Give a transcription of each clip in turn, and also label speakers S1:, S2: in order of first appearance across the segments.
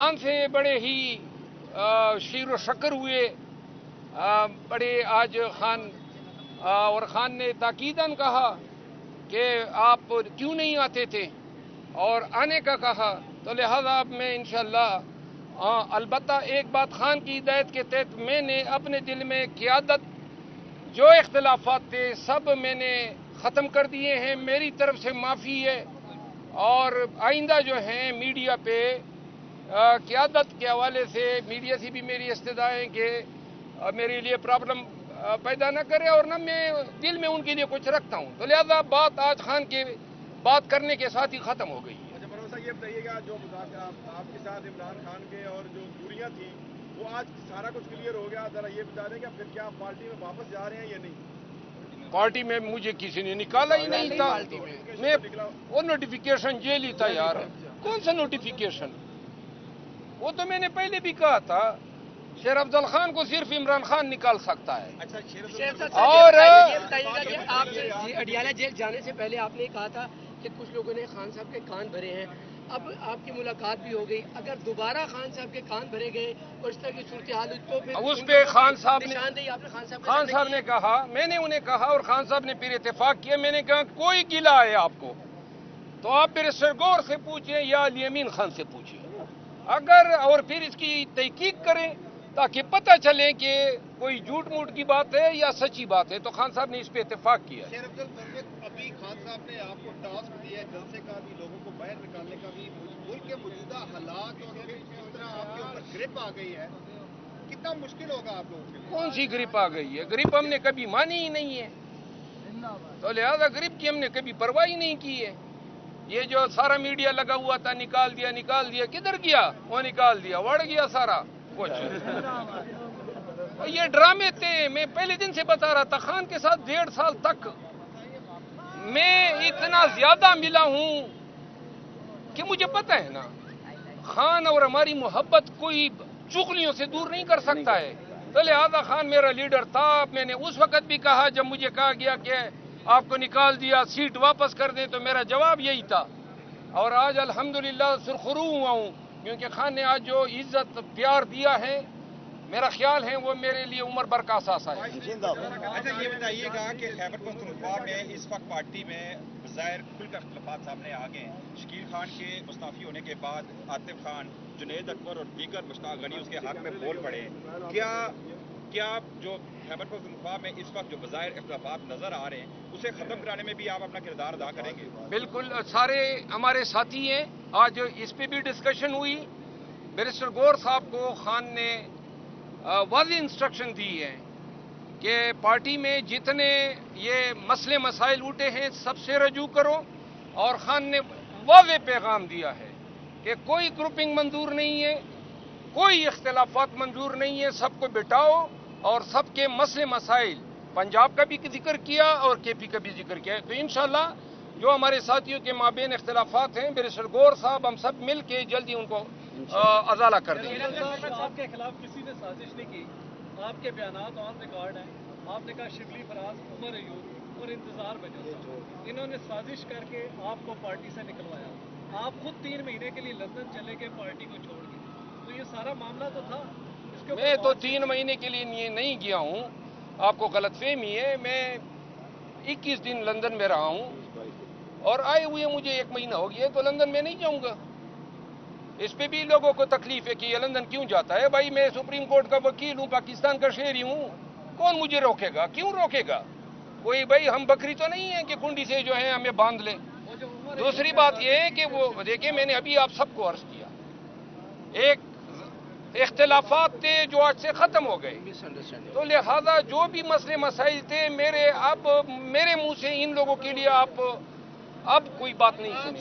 S1: खान से बड़े ही शीर व शक्र हुए। बड़े आज खान और खान ने ताकीदन कहा कि आप क्यों नहीं आते थे और आने का कहा, तो लिहाजा अब मैं इंशाअल्लाह अलबत्ता एक बात खान की हिदायत के तहत मैंने अपने दिल में क़ियादत जो इख्तिलाफात थे सब मैंने ख़त्म कर दिए हैं। मेरी तरफ से माफ़ी है और आइंदा जो है मीडिया पे क़ियादत के हवाले से मीडिया से भी मेरी इस्तदा है कि मेरे लिए प्रॉब्लम पैदा न करे और न मैं दिल में उनके लिए कुछ रखता हूँ। तो लिहाजा बात आज खान के बात करने के साथ ही ख़त्म हो गई है।
S2: अच्छा भरोसा ये बताइएगा, जो आपके साथ इमरान खान के और जो दूरियां थी वो आज सारा कुछ क्लियर हो गया, जरा ये बता दें कि फिर क्या आप पार्टी में वापस जा रहे हैं या नहीं?
S1: पार्टी में मुझे किसी ने निकाला ही नहीं था। मैं वो नोटिफिकेशन जेल ही था यार। कौन सा नोटिफिकेशन? वो तो मैंने पहले भी कहा था, शेर अफजल खान को सिर्फ इमरान खान निकाल सकता है।
S3: अच्छा, और ये बताइएगा कि आप अडियाला जेल जाने से पहले आपने कहा था कि कुछ लोगों ने खान साहब के कान भरे हैं, अब आपकी मुलाकात भी हो गई, अगर दोबारा खान साहब के कान भरे गए और इस तरह की सूरत हाल तो फिर
S1: उस पे खान साहब ने कहा, मैंने उन्हें कहा और खान साहब ने फिर इत्तेफाक किया। मैंने कहा कोई गिला है आपको तो आप मेरे सरगोर से पूछें या अली खान से पूछिए अगर, और फिर इसकी तहकीक करें ताकि पता चले कि कोई झूठ मूठ की बात है या सच्ची बात है। तो खान साहब ने इस पे इत्तेफाक किया।
S2: अभी खान साहब ने आपको टास्क दिया है जलसे का भी, लोगों को बाहर निकालने का भी। मुल्क के मौजूदा हालात और फिर जिस तरह आपके ऊपर ग्रिप आ गई है, कितना मुश्किल होगा आप लोगों के लिए?
S1: कौन सी ग्रिप आ गई है? ग्रिप हमने कभी मानी ही नहीं है, तो लिहाजा ग्रिप की हमने कभी परवाह ही नहीं की है। ये जो सारा मीडिया लगा हुआ था निकाल दिया, किधर गया? वो निकाल दिया, बढ़ गया सारा कुछ। ये ड्रामे थे। मैं पहले दिन से बता रहा था, खान के साथ 1.5 साल तक मैं इतना ज्यादा मिला हूं कि मुझे पता है ना, खान और हमारी मोहब्बत कोई चुगलियों से दूर नहीं कर सकता है। तो लिहाजा खान मेरा लीडर था। मैंने उस वक्त भी कहा जब मुझे कहा गया कि आपको निकाल दिया, सीट वापस कर दें, तो मेरा जवाब यही था। और आज अल्हम्दुलिल्लाह सुरखरू हुआ हूँ क्योंकि खान ने आज जो इज्जत प्यार दिया है, मेरा ख्याल है वो मेरे लिए उम्र भर का असासा है।
S2: अच्छा ये बताइएगा कि खैबर पख्तूनख्वा में इस वक्त पार्टी में ज़ाहिर खुलकर इख्तिलाफात सामने आ गए हैं। शकील खान के मुस्ताफी होने के बाद आतिफ खान, जुनैद अकबर और दीगर मुश्ताक गनी उसके हक में बोल पड़े। क्या जो खैबर पख्तूनख्वा में इस वक्त जो बज़ाहिर इख्तिलाफात नजर आ रहे हैं उसे खत्म कराने में भी आप अपना किरदार अदा करेंगे?
S1: बिल्कुल, सारे हमारे साथी हैं। आज इस पे भी डिस्कशन हुई। बैरिस्टर गौर साहब को खान ने वाज़ेह इंस्ट्रक्शन दी है कि पार्टी में जितने ये मसले मसाइल उठे हैं सबसे रजू करो। और खान ने वाज़ेह पैगाम दिया है कि कोई ग्रुपिंग मंजूर नहीं है, कोई इख्तिलाफात मंजूर नहीं है, सबको बिठाओ और सबके मसले मसाइल, पंजाब का भी जिक्र किया और केपी का भी जिक्र किया। तो इंशाअल्लाह जो हमारे साथियों के माबेन इख्तिलाफात हैं, बैरिस्टर गौर साहब हम सब मिल के जल्दी उनको अजाला कर देंगे।
S4: आपके खिलाफ किसी ने साजिश नहीं की, आपके बयानात ऑन रिकॉर्ड हैं। आपने कहा शिबली फराज, उमर अयूब और इंतजार में जो इन्होंने साजिश करके आपको पार्टी से निकलवाया। आप खुद 3 महीने के लिए लंदन चले गए पार्टी को छोड़ के, तो ये सारा मामला तो था।
S1: मैं तो 3 महीने के लिए नहीं गया हूँ, आपको गलतफहमी है। मैं 21 दिन लंदन में रहा हूँ और आए हुए मुझे 1 महीना हो गया, तो लंदन में नहीं जाऊँगा। इस पे भी लोगों को तकलीफ है कि ये लंदन क्यों जाता है। भाई मैं सुप्रीम कोर्ट का वकील हूँ, पाकिस्तान का शहरी हूँ, कौन मुझे रोकेगा? क्यों रोकेगा कोई? भाई हम बकरी तो नहीं है कि कुंडी से जो है हमें बांध ले। दूसरी बात यह है कि वो देखिए, मैंने अभी आप सबको अर्ज किया, एक इख्तिलाफात थे जो आज से खत्म हो गए, तो लिहाजा जो भी मसले मसाइल थे मेरे मुंह से इन लोगों के लिए आप अब कोई बात नहीं सुनी।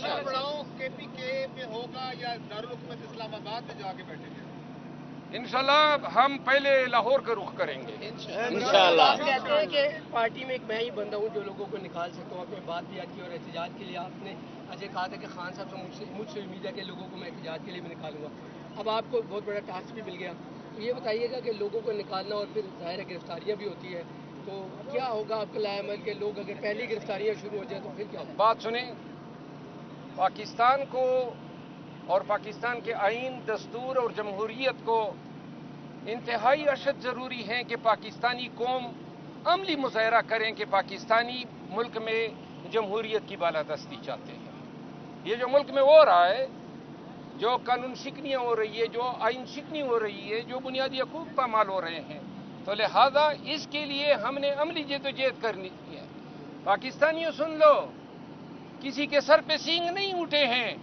S2: केपीके में होगा या दारुल हुकूमत इस्लामाबाद में जाके बैठेंगे?
S1: इंशाल्लाह हम पहले लाहौर का रुख करेंगे
S3: इंशाल्लाह। आप कहते हैं कि पार्टी में एक मैं ही बंदा हूँ जो लोगों को निकाल सकता हूँ। आपने बात भी की और एहतजाज के लिए आपने अजय कहा था कि खान साहब से मुझसे उम्मीद है कि लोगों को मैं एहतजाज के लिए भी निकालूंगा। अब आपको बहुत बड़ा टास्क भी मिल गया, तो ये बताइएगा कि लोगों को निकालना और फिर ज़ाहिर गिरफ्तारियाँ भी होती है, तो क्या होगा आपके लाएमल के लोग अगर पहली गिरफ्तारियाँ शुरू हो जाए तो फिर क्या होगा?
S1: बात सुने, पाकिस्तान को اور پاکستان کے آئین، دستور اور جمہوریت کو انتہائی اشد ضروری ہے کہ پاکستانی قوم عملی مظاہرہ کریں کہ پاکستانی ملک میں جمہوریت کی بالادستی چاہتے ہیں۔ یہ جو ملک میں ہو رہا ہے، جو قانون شکنیاں ہو رہی ہے، جو آئین شکنی ہو رہی ہے، جو بنیادی حقوق پامال ہو رہے ہیں، تو لہذا اس کے لیے ہم نے عملی جدوجہد کرنی ہے۔ پاکستانیوں سن لو، کسی کے سر پہ سینگ نہیں اٹھے ہیں،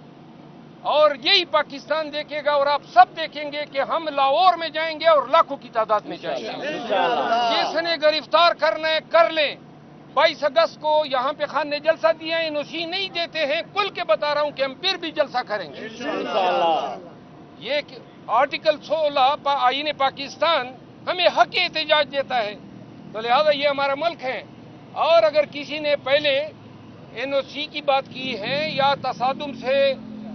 S1: اور یہی پاکستان دیکھے گا اور آپ سب دیکھیں گے کہ ہم لاہور میں جائیں گے اور لاکھوں کی تعداد میں جائیں گے۔ جس نے گرفتار کرنا ہے کر لیں۔ 22 اگست کو یہاں پہ خان نے جلسہ دیا ہے، NOC نہیں دیتے ہیں، کھل کے بتا رہا ہوں کہ ہم پھر بھی جلسہ کریں گے۔ یہ آرٹیکل 16 آئین پاکستان ہمیں حق احتجاج دیتا ہے، تو لہذا یہ ہمارا ملک ہے۔ اور اگر کسی نے پہلے NOC کی بات کی ہے یا تصادم سے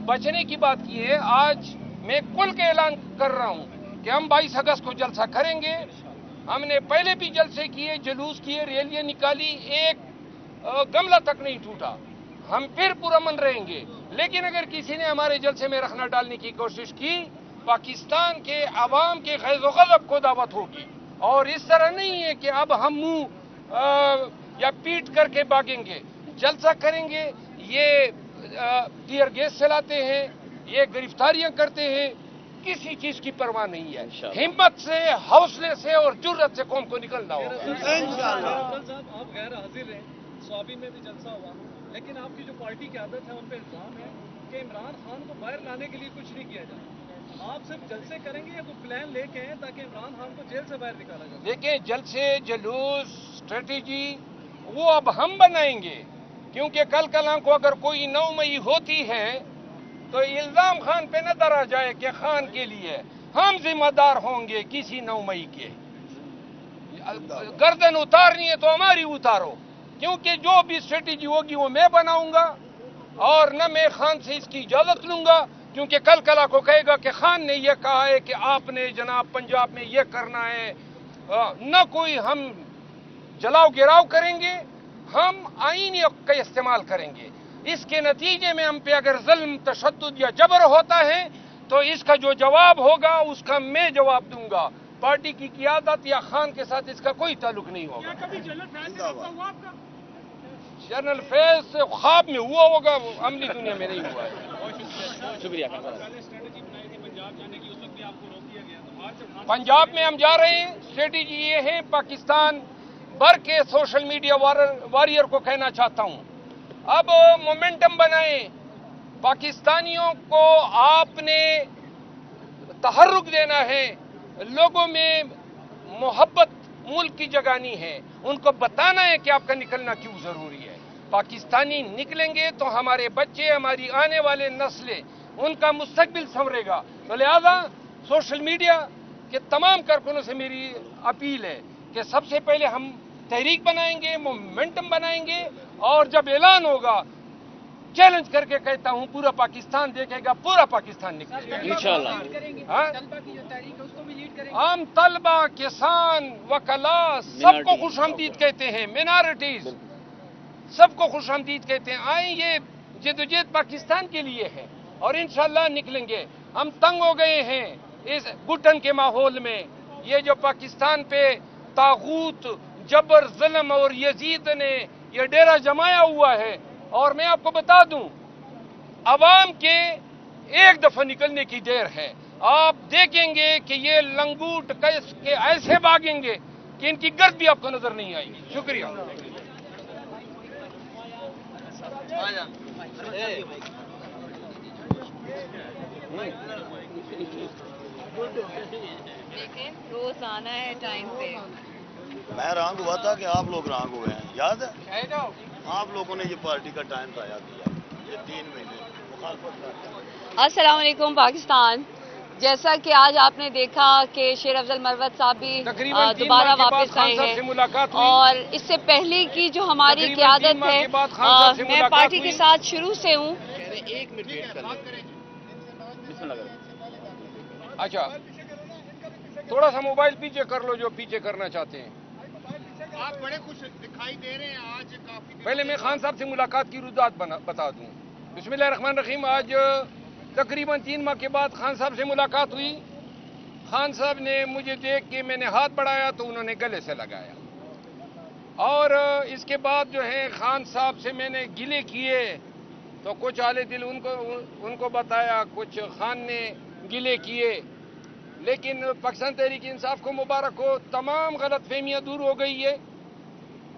S1: بچنے کی بات کی ہے، آج میں کھل کے اعلان کر رہا ہوں کہ ہم 22 اگست کو جلسہ کریں گے۔ ہم نے پہلے بھی جلسے کیے، جلوس کیے، ریلیاں نکالی، ایک گملہ تک نہیں ٹوٹا۔ ہم پھر پرامن رہیں گے، لیکن اگر کسی نے ہمارے جلسے میں رخنہ ڈالنے کی کوشش کی، پاکستان کے عوام کے غیظ و غضب کو دعوت ہوگی۔ اور اس طرح نہیں ہے کہ اب ہم منہ یا پیٹ کر کے بھاگیں گے، جلسہ کریں گے۔ یہ ٹیئر گیس چلاتے ہیں، یہ گرفتاریاں کرتے ہیں، کسی چیز کی پرواہ نہیں ہے۔ ہمت سے، حوصلے سے اور جرأت سے قوم کو نکلنا ہوگا۔
S4: افضل صاحب، آپ غیر حاضر رہے، سوابی میں بھی جلسہ ہوا، لیکن آپ کی جو پارٹی قیادت ہے ان پہ الزام ہے کہ عمران خان کو باہر لانے کے لیے کچھ نہیں کیا جائے۔ آپ صرف جلسے کریں گے یا کوئی پلان لے کے ہیں تاکہ عمران خان کو جیل سے باہر نکالا جائے؟
S1: دیکھیں، جلسے، جلوس، اسٹریٹجی وہ اب ہم بنائیں گے، کیونکہ کل کلام کو اگر کوئی 9 مئی ہوتی ہے تو الزام خان پہ نہ ڈرا جائے کہ خان کے لیے ہم ذمہ دار ہوں گے کسی 9 مئی کے۔ گردن اتارنی ہے تو ہماری اتارو، کیونکہ جو بھی اسٹریٹجی ہوگی وہ میں بناؤں گا، اور نہ میں خان سے اس کی اجازت لوں گا، کیونکہ کل کلا کو کہے گا کہ خان نے یہ کہا ہے کہ آپ نے جناب پنجاب میں یہ کرنا ہے۔ نہ کوئی ہم جلاؤ گراؤ کریں گے، ہم آئین کا استعمال کریں گے۔ اس کے نتیجے میں ہم پہ اگر ظلم، تشدد یا جبر ہوتا ہے تو اس کا جو جواب ہوگا اس کا میں جواب دوں گا۔ پارٹی کی قیادت یا خان کے ساتھ اس کا کوئی تعلق نہیں ہوگا۔ جنرل فیض خواب میں ہوا ہوگا، عملی دنیا میں نہیں ہوا ہے۔ شکریہ۔ پنجاب میں ہم جا رہے ہیں، اسٹریٹجی یہ ہے، پاکستان بھر کے سوشل میڈیا وارئر کو کہنا چاہتا ہوں، اب مومنٹم بنائیں۔ پاکستانیوں کو آپ نے تحرک دینا ہے، لوگوں میں محبت ملک کی جگانی ہے، ان کو بتانا ہے کہ آپ کا نکلنا کیوں ضروری ہے۔ پاکستانی نکلیں گے تو ہمارے بچے، ہماری آنے والے نسلیں، ان کا مستقبل سنورے گا۔ تو لہذا سوشل میڈیا کے تمام کارکنوں سے میری اپیل ہے کہ سب سے پہلے ہم تحریک بنائیں گے، مومنٹم بنائیں گے، اور جب اعلان ہوگا چیلنج کر کے کہتا ہوں پورا پاکستان دیکھے گا، پورا پاکستان نکلے گا انشاءاللہ۔ ہم طلبہ، کسان، وکلاء سب کو خوش آمدید کہتے ہیں، مینارٹیز سب کو خوش آمدید کہتے ہیں۔ آئیں، یہ جدوجہد پاکستان کے لیے ہے اور انشاءاللہ نکلیں گے۔ ہم تنگ ہو گئے ہیں اس گھٹن کے ماحول میں، یہ جو پاکستان پہ طاغوت، جبر، ظلم اور یزید نے یہ ڈیرہ جمایا ہوا ہے۔ اور میں آپ کو بتا دوں، عوام کے ایک دفعہ نکلنے کی دیر ہے۔ آپ دیکھیں گے کہ یہ لنگوٹ کے ایسے بھاگیں گے کہ ان کی گرد بھی آپ کو نظر نہیں آئے گی۔ شکریہ۔
S5: دیکھیں، روز آنا ہے ٹائم پہ۔
S6: میں رانگ ہوا تھا کہ آپ لوگ رانگ ہوئے ہیں، یاد ہے؟ آپ لوگوں نے یہ پارٹی کا ٹائم ضائع کیا، یہ 3 مہینے مخالفت کرتے۔
S5: السلام علیکم پاکستان۔ جیسا کہ آج آپ نے دیکھا کہ شیر افضل مروت صاحب بھی دوبارہ واپس آئے ہیں، اور اس سے پہلے کی جو ہماری قیادت ہے، میں پارٹی کے ساتھ شروع سے ہوں۔
S1: اچھا، تھوڑا سا موبائل پیچھے کر لو جو پیچھے کرنا چاہتے ہیں۔
S7: آپ بڑے خوش دکھائی دے رہے ہیں آج کافی۔
S1: پہلے میں خان صاحب سے ملاقات کی رجحانات بتا دوں۔ بسم اللہ الرحمن الرحیم۔ آج तकरीबन 3 माह के बाद खान साहब से मुलाकात हुई। खान साहब ने मुझे देख के मैंने हाथ बढ़ाया तो उन्होंने गले से लगाया, और इसके बाद जो है खान साहब से मैंने गिले किए तो कुछ आले दिल उनको बताया, कुछ खान ने गिले किए। लेकिन पाकिस्तान तहरीक इंसाफ को मुबारक हो, तमाम गलत फहमियाँ दूर हो गई है।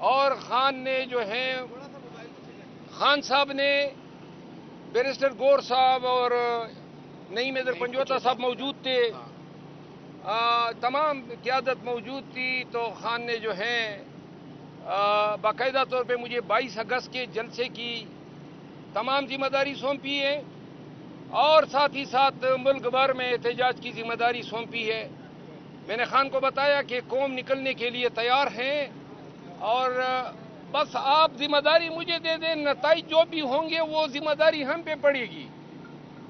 S1: और खान ने जो है, खान साहब ने, बैरिस्टर गौर साहब और नईम हैदर पंजोता साहब मौजूद थे, तमाम क़यादत मौजूद थी। तो खान ने जो है बाकायदा तौर पे मुझे 22 अगस्त के जलसे की तमाम जिम्मेदारी सौंपी है, और साथ ही साथ मुल्क भर में एहतजाज की जिम्मेदारी सौंपी है। मैंने खान को बताया कि कौम निकलने के लिए तैयार हैं, और बस आप जिम्मेदारी मुझे दे दें, नताइज जो भी होंगे वो जिम्मेदारी हम पे पड़ेगी,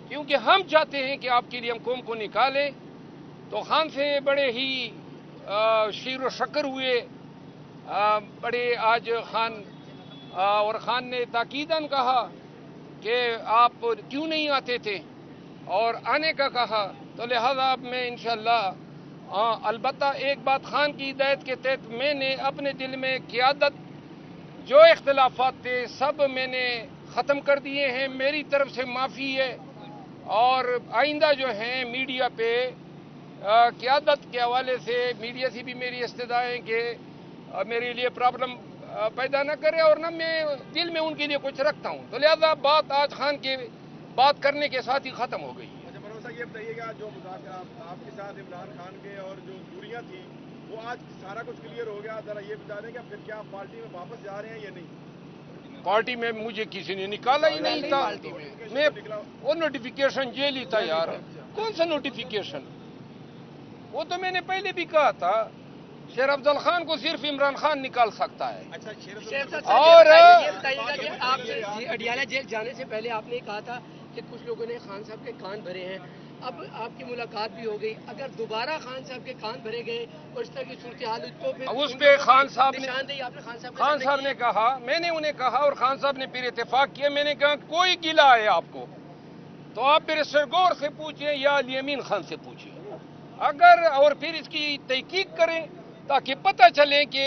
S1: क्योंकि हम चाहते हैं कि आपके लिए हम कौम को निकालें। तो खान से बड़े ही शीर व शक्र हुए, बड़े आज खान, और खान ने ताकीदन कहा कि आप क्यों नहीं आते थे, और आने का कहा। तो लिहाजा अब मैं इंशाअल्लाह अलबत्ता एक बात, खान की हिदायत के तहत मैंने अपने दिल में क़यादत जो इख्तिलाफात थे सब मैंने ख़त्म कर दिए हैं, मेरी तरफ से माफ़ी है। और आइंदा जो है मीडिया पे क़यादत के हवाले से मीडिया से भी मेरी इस्तदा है कि मेरे लिए प्रॉब्लम पैदा न करे, और न मैं दिल में उनके लिए कुछ रखता हूँ। तो लिहाजा बात आज खान के बात करने के साथ ही ख़त्म हो गई।
S2: अच्छा मनोज साहब, ये बताइएगा, जो मुज़ाकरात आपके साथ इमरान खान के और जो दूरियां थी वो आज सारा कुछ क्लियर हो गया, जरा ये बता दें कि फिर क्या आप पार्टी में वापस जा रहे हैं या नहीं?
S1: पार्टी में मुझे किसी ने निकाला ही नहीं था, मैं वो नोटिफिकेशन जेल ही था यार। कौन सा नोटिफिकेशन? वो तो मैंने पहले भी कहा था, शेर अफजल खान को सिर्फ इमरान खान निकाल सकता है।
S2: अच्छा,
S1: और
S3: ये बताइएगा कि आप अडियाला जेल जाने से पहले आपने कहा था कि कुछ लोगों ने खान साहब के कान भरे हैं, अब आपकी मुलाकात भी हो गई, अगर दोबारा खान साहब के कान भरे गए और इस तरह की सूरत हाल हुई तो फिर
S1: उस पे खान साहब ने,
S3: आपने
S1: खान साहब ने कहा, मैंने उन्हें कहा, और खान साहब ने फिर इत्तेफाक किया। मैंने कहा कोई गिला है आपको तो आप बैरिस्टर गौर से पूछें या अली अमीन खान से पूछें, अगर, और फिर इसकी तहकीक करें ताकि पता चले कि